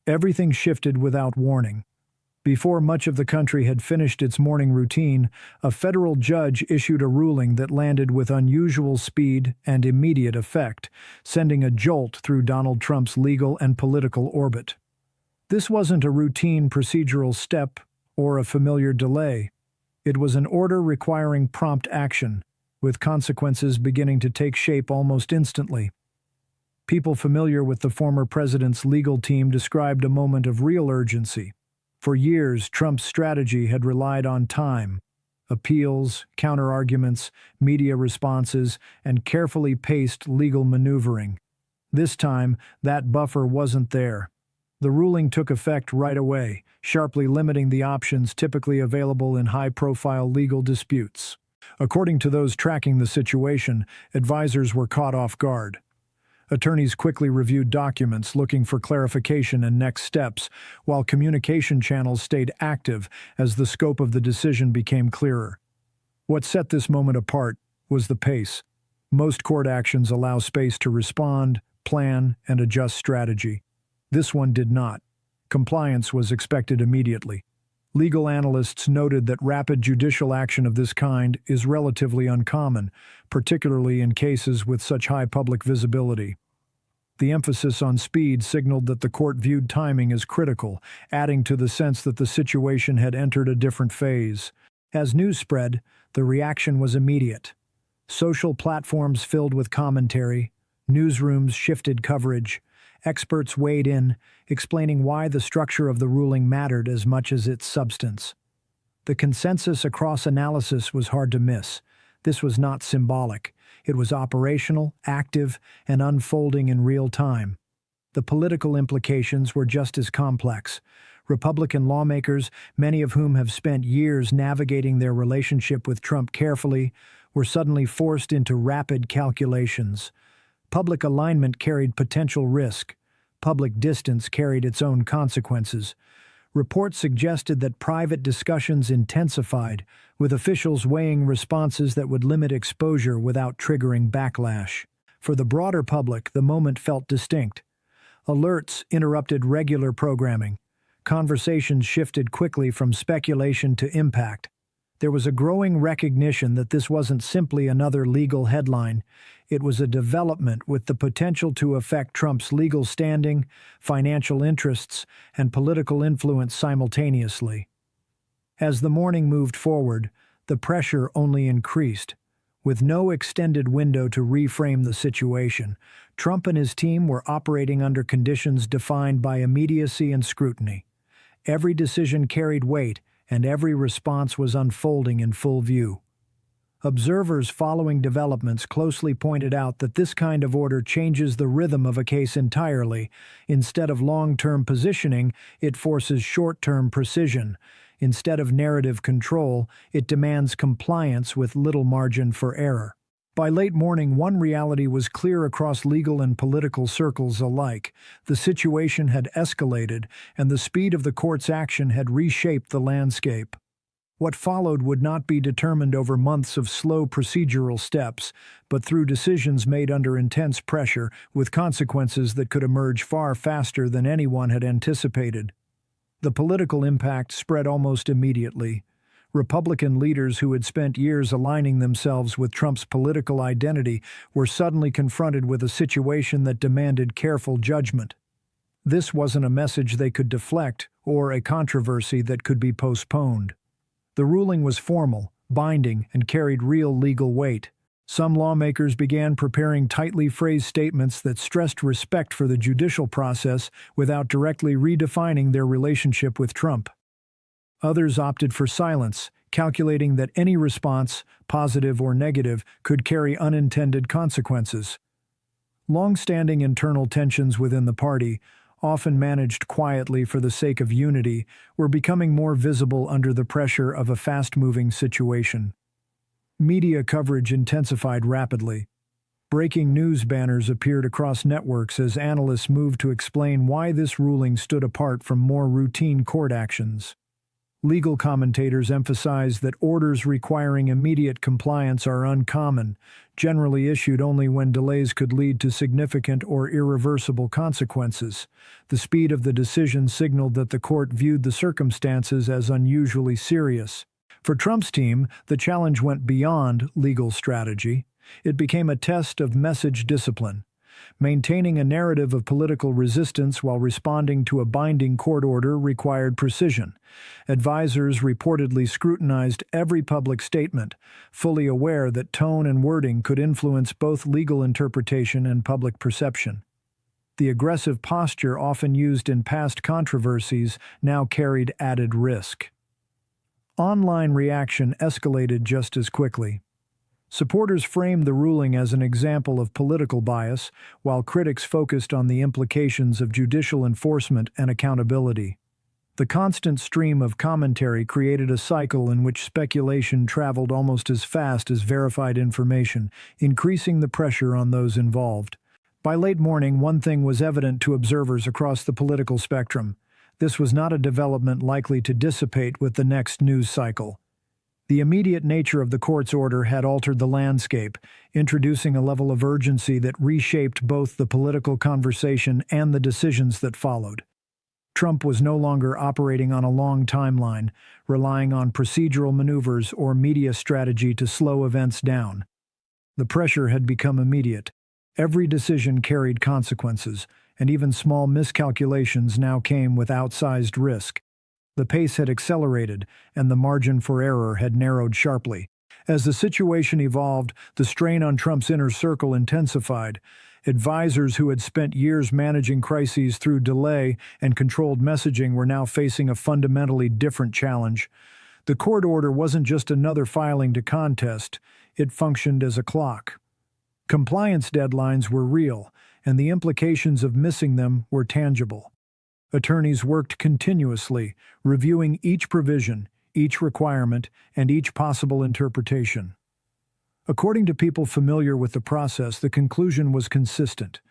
Everything shifted without warning. Before much of the country had finished its morning routine, a federal judge issued a ruling that landed with unusual speed and immediate effect, sending a jolt through Donald Trump's legal and political orbit. This wasn't a routine procedural step or a familiar delay. It was an order requiring prompt action, with consequences beginning to take shape almost instantly. People familiar with the former president's legal team described a moment of real urgency. For years, Trump's strategy had relied on time, appeals, counterarguments, media responses, and carefully paced legal maneuvering. This time, that buffer wasn't there. The ruling took effect right away, sharply limiting the options typically available in high-profile legal disputes. According to those tracking the situation, advisors were caught off guard. Attorneys quickly reviewed documents looking for clarification and next steps, while communication channels stayed active as the scope of the decision became clearer. What set this moment apart was the pace. Most court actions allow space to respond, plan, and adjust strategy. This one did not. Compliance was expected immediately. Legal analysts noted that rapid judicial action of this kind is relatively uncommon, particularly in cases with such high public visibility. The emphasis on speed signaled that the court viewed timing as critical, adding to the sense that the situation had entered a different phase. As news spread, the reaction was immediate. Social platforms filled with commentary, newsrooms shifted coverage, experts weighed in, explaining why the structure of the ruling mattered as much as its substance. The consensus across analysis was hard to miss. This was not symbolic. It was operational, active, and unfolding in real time. The political implications were just as complex. Republican lawmakers, many of whom have spent years navigating their relationship with Trump carefully, were suddenly forced into rapid calculations. Public alignment carried potential risk. Public distance carried its own consequences. Reports suggested that private discussions intensified, with officials weighing responses that would limit exposure without triggering backlash. For the broader public, the moment felt distinct. Alerts interrupted regular programming. Conversations shifted quickly from speculation to impact. There was a growing recognition that this wasn't simply another legal headline. It was a development with the potential to affect Trump's legal standing, financial interests, and political influence simultaneously. As the morning moved forward, the pressure only increased. With no extended window to reframe the situation, Trump and his team were operating under conditions defined by immediacy and scrutiny. Every decision carried weight, and every response was unfolding in full view. Observers following developments closely pointed out that this kind of order changes the rhythm of a case entirely. Instead of long-term positioning, it forces short-term precision. Instead of narrative control, it demands compliance with little margin for error. By late morning, one reality was clear across legal and political circles alike. The situation had escalated, and the speed of the court's action had reshaped the landscape. What followed would not be determined over months of slow procedural steps, but through decisions made under intense pressure, with consequences that could emerge far faster than anyone had anticipated. The political impact spread almost immediately. Republican leaders who had spent years aligning themselves with Trump's political identity were suddenly confronted with a situation that demanded careful judgment. This wasn't a message they could deflect or a controversy that could be postponed. The ruling was formal, binding, and carried real legal weight. Some lawmakers began preparing tightly phrased statements that stressed respect for the judicial process without directly redefining their relationship with Trump. Others opted for silence, calculating that any response, positive or negative, could carry unintended consequences. Long-standing internal tensions within the party, often managed quietly for the sake of unity, were becoming more visible under the pressure of a fast-moving situation. Media coverage intensified rapidly. Breaking news banners appeared across networks as analysts moved to explain why this ruling stood apart from more routine court actions. Legal commentators emphasize that orders requiring immediate compliance are uncommon, generally issued only when delays could lead to significant or irreversible consequences. The speed of the decision signaled that the court viewed the circumstances as unusually serious. For Trump's team, the challenge went beyond legal strategy. It became a test of message discipline. Maintaining a narrative of political resistance while responding to a binding court order required precision. Advisors reportedly scrutinized every public statement, fully aware that tone and wording could influence both legal interpretation and public perception. The aggressive posture often used in past controversies now carried added risk. Online reaction escalated just as quickly. Supporters framed the ruling as an example of political bias, while critics focused on the implications of judicial enforcement and accountability. The constant stream of commentary created a cycle in which speculation traveled almost as fast as verified information, increasing the pressure on those involved. By late morning, one thing was evident to observers across the political spectrum. This was not a development likely to dissipate with the next news cycle. The immediate nature of the court's order had altered the landscape, introducing a level of urgency that reshaped both the political conversation and the decisions that followed. Trump was no longer operating on a long timeline, relying on procedural maneuvers or media strategy to slow events down. The pressure had become immediate. Every decision carried consequences, and even small miscalculations now came with outsized risk. The pace had accelerated, and the margin for error had narrowed sharply. As the situation evolved, the strain on Trump's inner circle intensified. Advisors who had spent years managing crises through delay and controlled messaging were now facing a fundamentally different challenge. The court order wasn't just another filing to contest, it functioned as a clock. Compliance deadlines were real, and the implications of missing them were tangible. Attorneys worked continuously, reviewing each provision, each requirement, and each possible interpretation. According to people familiar with the process, the conclusion was consistent.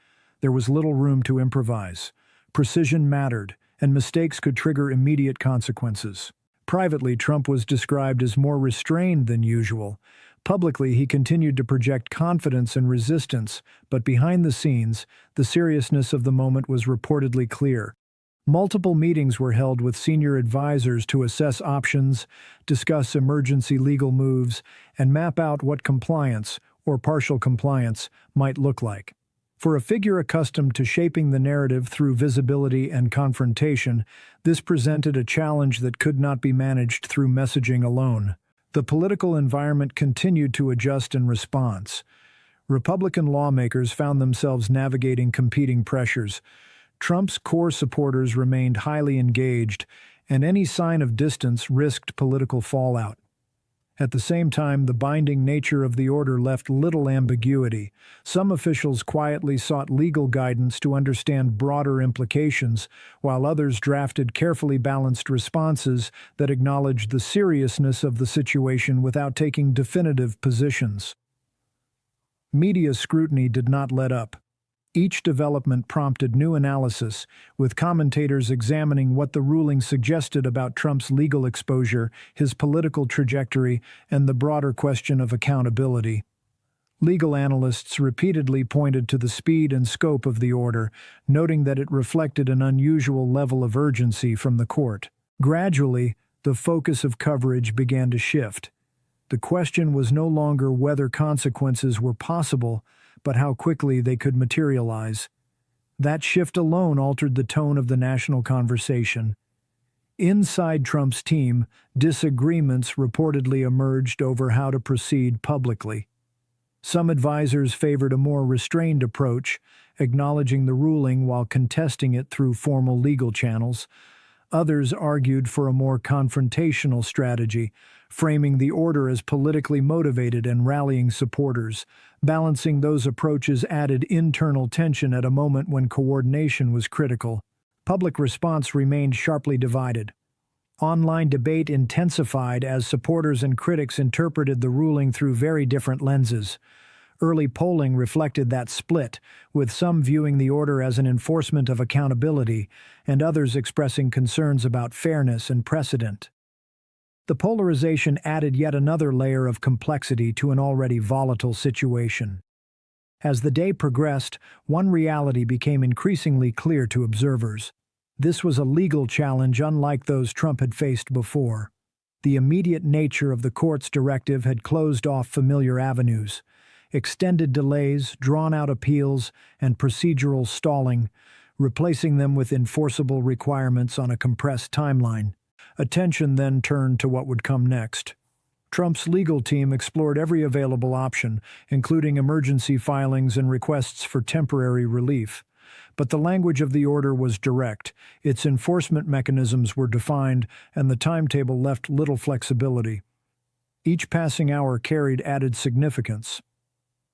There was little room to improvise. Precision mattered, and mistakes could trigger immediate consequences. Privately, Trump was described as more restrained than usual. Publicly, he continued to project confidence and resistance, but behind the scenes, the seriousness of the moment was reportedly clear. Multiple meetings were held with senior advisors to assess options, discuss emergency legal moves, and map out what compliance, or partial compliance, might look like. For a figure accustomed to shaping the narrative through visibility and confrontation, this presented a challenge that could not be managed through messaging alone. The political environment continued to adjust in response. Republican lawmakers found themselves navigating competing pressures. Trump's core supporters remained highly engaged, and any sign of distance risked political fallout. At the same time, the binding nature of the order left little ambiguity. Some officials quietly sought legal guidance to understand broader implications, while others drafted carefully balanced responses that acknowledged the seriousness of the situation without taking definitive positions. Media scrutiny did not let up. Each development prompted new analysis, with commentators examining what the ruling suggested about Trump's legal exposure, his political trajectory, and the broader question of accountability. Legal analysts repeatedly pointed to the speed and scope of the order, noting that it reflected an unusual level of urgency from the court. Gradually, the focus of coverage began to shift. The question was no longer whether consequences were possible, but how quickly they could materialize. That shift alone altered the tone of the national conversation. Inside Trump's team, disagreements reportedly emerged over how to proceed publicly. Some advisors favored a more restrained approach, acknowledging the ruling while contesting it through formal legal channels. Others argued for a more confrontational strategy, framing the order as politically motivated and rallying supporters. Balancing those approaches added internal tension at a moment when coordination was critical. Public response remained sharply divided. Online debate intensified as supporters and critics interpreted the ruling through very different lenses. Early polling reflected that split, with some viewing the order as an enforcement of accountability and others expressing concerns about fairness and precedent. The polarization added yet another layer of complexity to an already volatile situation. As the day progressed, one reality became increasingly clear to observers. This was a legal challenge unlike those Trump had faced before. The immediate nature of the court's directive had closed off familiar avenues. Extended delays, drawn-out appeals, and procedural stalling, replacing them with enforceable requirements on a compressed timeline. Attention then turned to what would come next. Trump's legal team explored every available option, including emergency filings and requests for temporary relief. But the language of the order was direct, its enforcement mechanisms were defined, and the timetable left little flexibility. Each passing hour carried added significance.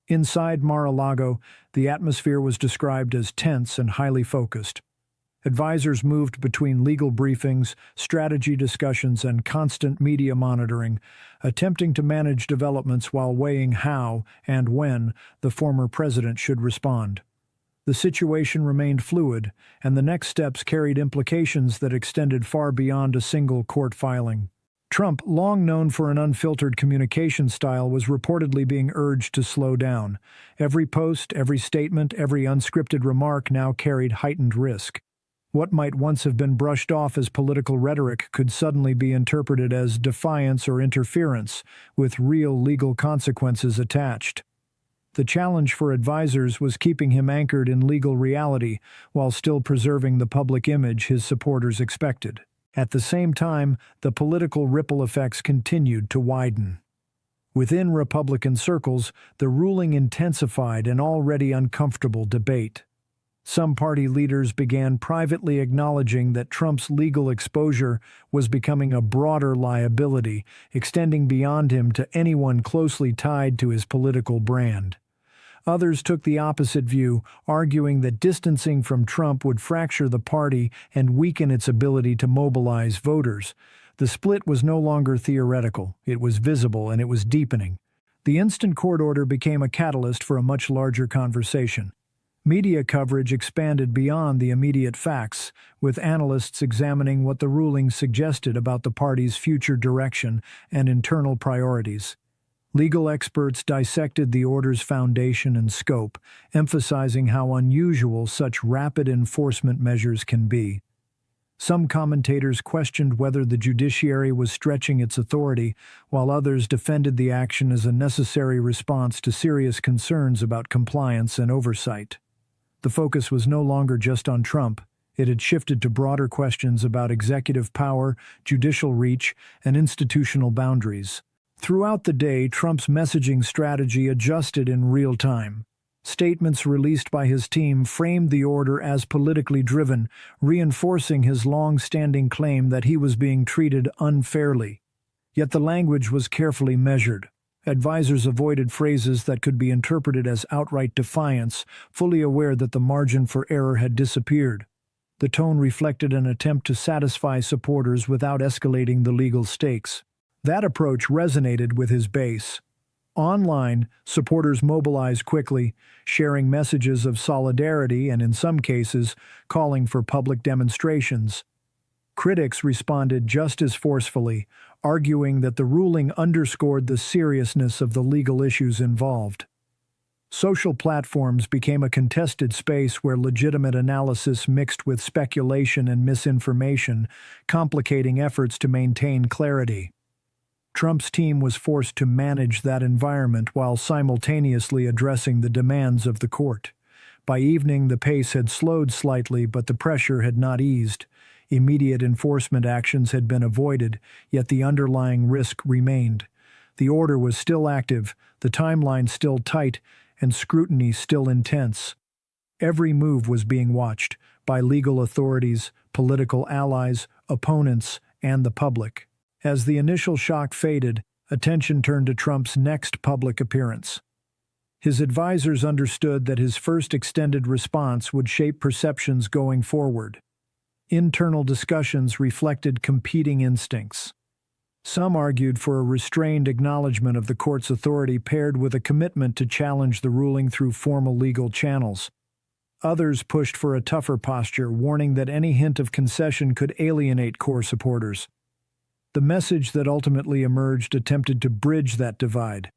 Inside Mar-a-Lago, the atmosphere was described as tense and highly focused. Advisors moved between legal briefings, strategy discussions, and constant media monitoring, attempting to manage developments while weighing how and when the former president should respond. The situation remained fluid, and the next steps carried implications that extended far beyond a single court filing. Trump, long known for an unfiltered communication style, was reportedly being urged to slow down. Every post, every statement, every unscripted remark now carried heightened risk. What might once have been brushed off as political rhetoric could suddenly be interpreted as defiance or interference, with real legal consequences attached. The challenge for advisors was keeping him anchored in legal reality while still preserving the public image his supporters expected. At the same time, the political ripple effects continued to widen. Within Republican circles, the ruling intensified an already uncomfortable debate. Some party leaders began privately acknowledging that Trump's legal exposure was becoming a broader liability, extending beyond him to anyone closely tied to his political brand. Others took the opposite view, arguing that distancing from Trump would fracture the party and weaken its ability to mobilize voters. The split was no longer theoretical, it was visible and it was deepening. The instant court order became a catalyst for a much larger conversation. Media coverage expanded beyond the immediate facts, with analysts examining what the ruling suggested about the party's future direction and internal priorities. Legal experts dissected the order's foundation and scope, emphasizing how unusual such rapid enforcement measures can be. Some commentators questioned whether the judiciary was stretching its authority, while others defended the action as a necessary response to serious concerns about compliance and oversight. The focus was no longer just on Trump. It had shifted to broader questions about executive power, judicial reach, and institutional boundaries. Throughout the day, Trump's messaging strategy adjusted in real time. Statements released by his team framed the order as politically driven, reinforcing his long-standing claim that he was being treated unfairly. Yet the language was carefully measured. Advisors avoided phrases that could be interpreted as outright defiance, fully aware that the margin for error had disappeared. The tone reflected an attempt to satisfy supporters without escalating the legal stakes. That approach resonated with his base. Online, supporters mobilized quickly, sharing messages of solidarity and, in some cases, calling for public demonstrations. Critics responded just as forcefully, arguing that the ruling underscored the seriousness of the legal issues involved. Social platforms became a contested space where legitimate analysis mixed with speculation and misinformation, complicating efforts to maintain clarity. Trump's team was forced to manage that environment while simultaneously addressing the demands of the court. By evening, the pace had slowed slightly, but the pressure had not eased. Immediate enforcement actions had been avoided, yet the underlying risk remained. The order was still active, the timeline still tight, and scrutiny still intense. Every move was being watched by legal authorities, political allies, opponents, and the public. As the initial shock faded, attention turned to Trump's next public appearance. His advisors understood that his first extended response would shape perceptions going forward. Internal discussions reflected competing instincts. Some argued for a restrained acknowledgement of the court's authority paired with a commitment to challenge the ruling through formal legal channels. Others pushed for a tougher posture, warning that any hint of concession could alienate core supporters. The message that ultimately emerged attempted to bridge that divide.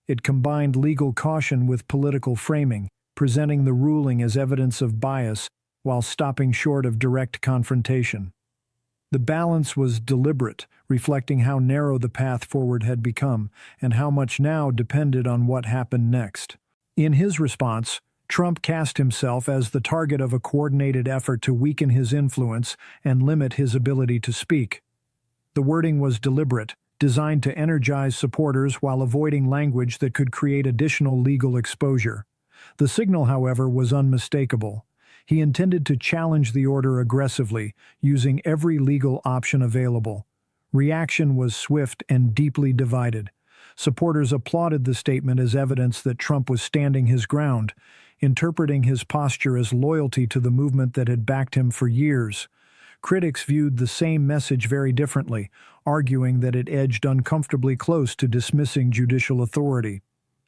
It combined legal caution with political framing, presenting the ruling as evidence of bias while stopping short of direct confrontation. The balance was deliberate, reflecting how narrow the path forward had become and how much now depended on what happened next. In his response, Trump cast himself as the target of a coordinated effort to weaken his influence and limit his ability to speak. The wording was deliberate, designed to energize supporters while avoiding language that could create additional legal exposure. The signal, however, was unmistakable. He intended to challenge the order aggressively, using every legal option available. Reaction was swift and deeply divided. Supporters applauded the statement as evidence that Trump was standing his ground, interpreting his posture as loyalty to the movement that had backed him for years. Critics viewed the same message very differently, arguing that it edged uncomfortably close to dismissing judicial authority.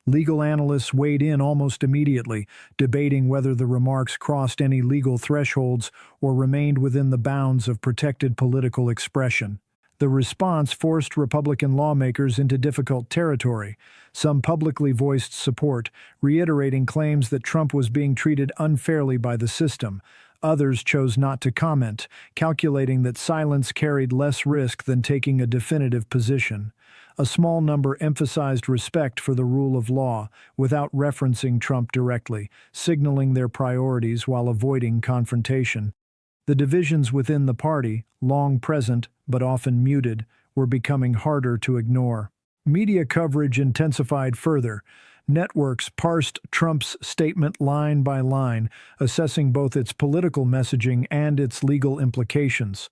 Legal analysts weighed in almost immediately, debating whether the remarks crossed any legal thresholds or remained within the bounds of protected political expression. The response forced Republican lawmakers into difficult territory. Some publicly voiced support, reiterating claims that Trump was being treated unfairly by the system. Others chose not to comment, calculating that silence carried less risk than taking a definitive position. A small number emphasized respect for the rule of law without referencing Trump directly, signaling their priorities while avoiding confrontation. The divisions within the party, long present but often muted, were becoming harder to ignore. Media coverage intensified further. Networks parsed Trump's statement line by line, assessing both its political messaging and its legal implications.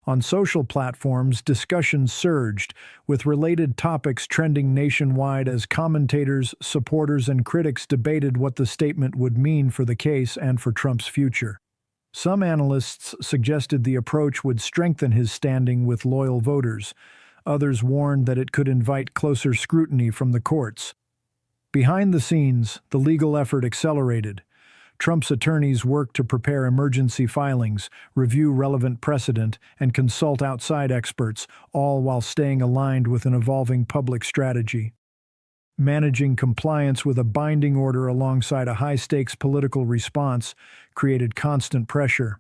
On social platforms, discussions surged, with related topics trending nationwide as commentators, supporters, and critics debated what the statement would mean for the case and for Trump's future. Some analysts suggested the approach would strengthen his standing with loyal voters. Others warned that it could invite closer scrutiny from the courts. Behind the scenes, the legal effort accelerated. Trump's attorneys worked to prepare emergency filings, review relevant precedent, and consult outside experts, all while staying aligned with an evolving public strategy. Managing compliance with a binding order alongside a high-stakes political response created constant pressure.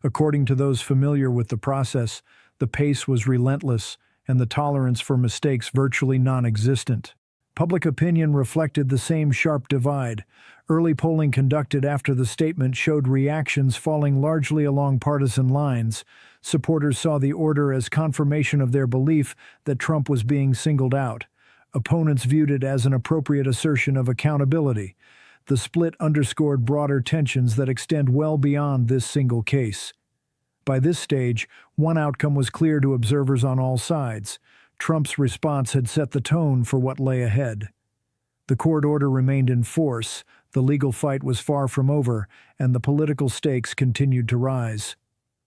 According to those familiar with the process, the pace was relentless and the tolerance for mistakes virtually non-existent. Public opinion reflected the same sharp divide. Early polling conducted after the statement showed reactions falling largely along partisan lines. Supporters saw the order as confirmation of their belief that Trump was being singled out. Opponents viewed it as an appropriate assertion of accountability. The split underscored broader tensions that extend well beyond this single case. By this stage, one outcome was clear to observers on all sides. Trump's response had set the tone for what lay ahead. The court order remained in force, the legal fight was far from over, and the political stakes continued to rise.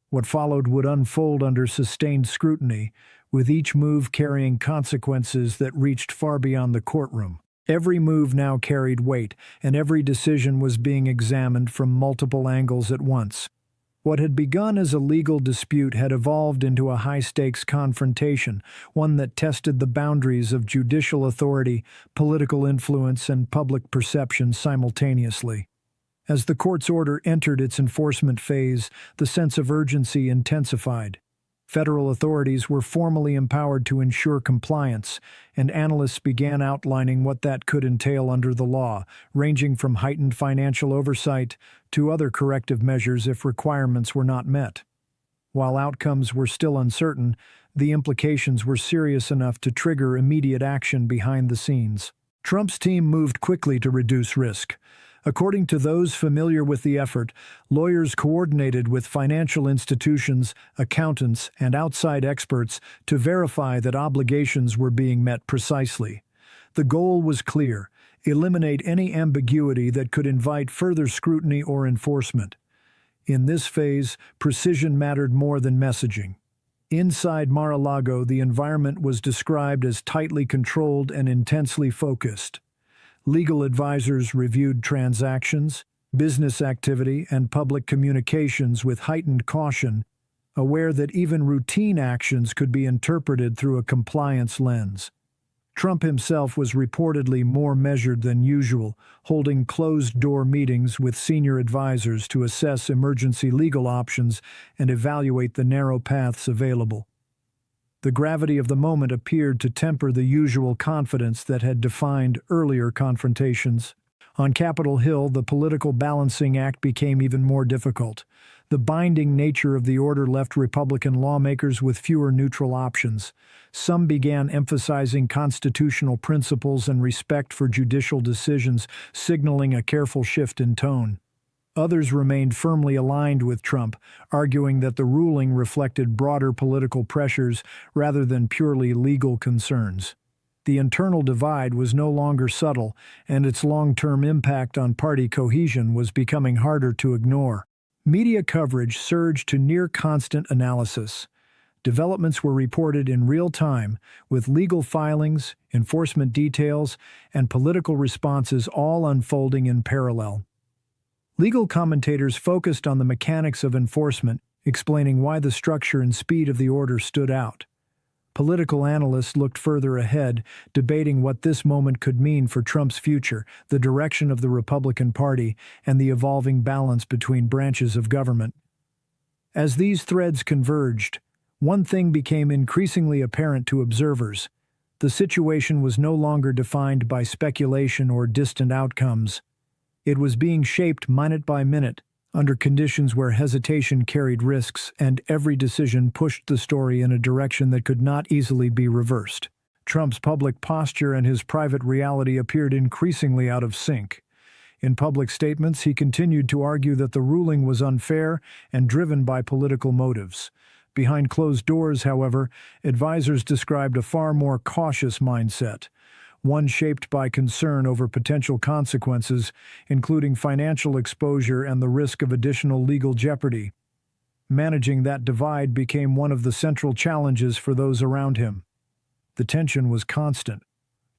What followed would unfold under sustained scrutiny, with each move carrying consequences that reached far beyond the courtroom. Every move now carried weight, and every decision was being examined from multiple angles at once. What had begun as a legal dispute had evolved into a high-stakes confrontation, one that tested the boundaries of judicial authority, political influence, and public perception simultaneously. As the court's order entered its enforcement phase, the sense of urgency intensified. Federal authorities were formally empowered to ensure compliance, and analysts began outlining what that could entail under the law, ranging from heightened financial oversight to other corrective measures if requirements were not met. While outcomes were still uncertain, the implications were serious enough to trigger immediate action behind the scenes. Trump's team moved quickly to reduce risk. According to those familiar with the effort, lawyers coordinated with financial institutions, accountants, and outside experts to verify that obligations were being met precisely. The goal was clear: eliminate any ambiguity that could invite further scrutiny or enforcement. In this phase, precision mattered more than messaging. Inside Mar-a-Lago, the environment was described as tightly controlled and intensely focused. Legal advisors reviewed transactions, business activity, and public communications with heightened caution, aware that even routine actions could be interpreted through a compliance lens. Trump himself was reportedly more measured than usual, holding closed-door meetings with senior advisors to assess emergency legal options and evaluate the narrow paths available. The gravity of the moment appeared to temper the usual confidence that had defined earlier confrontations. On Capitol Hill, the political balancing act became even more difficult. The binding nature of the order left Republican lawmakers with fewer neutral options. Some began emphasizing constitutional principles and respect for judicial decisions, signaling a careful shift in tone. Others remained firmly aligned with Trump, arguing that the ruling reflected broader political pressures rather than purely legal concerns. The internal divide was no longer subtle, and its long-term impact on party cohesion was becoming harder to ignore. Media coverage surged to near-constant analysis. Developments were reported in real time, with legal filings, enforcement details, and political responses all unfolding in parallel. Legal commentators focused on the mechanics of enforcement, explaining why the structure and speed of the order stood out. Political analysts looked further ahead, debating what this moment could mean for Trump's future, the direction of the Republican Party, and the evolving balance between branches of government. As these threads converged, one thing became increasingly apparent to observers. The situation was no longer defined by speculation or distant outcomes. It was being shaped minute by minute, under conditions where hesitation carried risks and every decision pushed the story in a direction that could not easily be reversed. Trump's public posture and his private reality appeared increasingly out of sync. In public statements, he continued to argue that the ruling was unfair and driven by political motives. Behind closed doors, however, advisors described a far more cautious mindset, one shaped by concern over potential consequences, including financial exposure and the risk of additional legal jeopardy. Managing that divide became one of the central challenges for those around him. The tension was constant.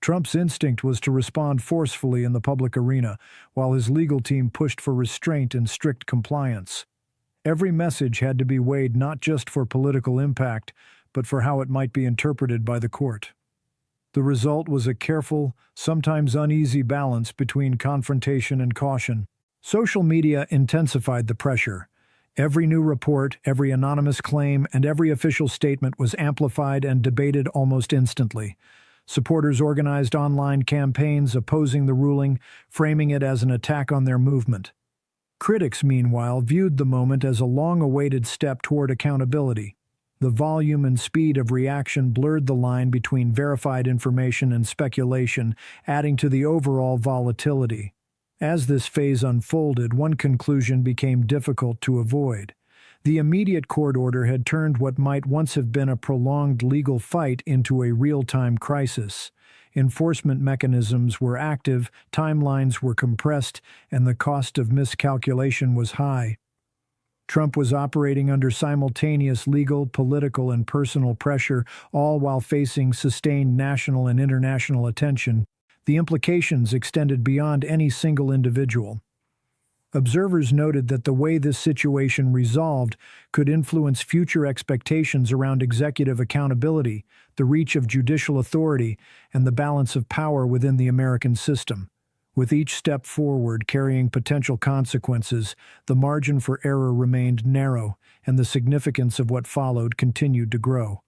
Trump's instinct was to respond forcefully in the public arena, while his legal team pushed for restraint and strict compliance. Every message had to be weighed not just for political impact, but for how it might be interpreted by the court. The result was a careful, sometimes uneasy balance between confrontation and caution. Social media intensified the pressure. Every new report, every anonymous claim, and every official statement was amplified and debated almost instantly. Supporters organized online campaigns opposing the ruling, framing it as an attack on their movement. Critics, meanwhile, viewed the moment as a long-awaited step toward accountability. The volume and speed of reaction blurred the line between verified information and speculation, adding to the overall volatility. As this phase unfolded, one conclusion became difficult to avoid. The immediate court order had turned what might once have been a prolonged legal fight into a real-time crisis. Enforcement mechanisms were active, timelines were compressed, and the cost of miscalculation was high. Trump was operating under simultaneous legal, political, and personal pressure, all while facing sustained national and international attention. The implications extended beyond any single individual. Observers noted that the way this situation resolved could influence future expectations around executive accountability, the reach of judicial authority, and the balance of power within the American system. With each step forward carrying potential consequences, the margin for error remained narrow, and the significance of what followed continued to grow.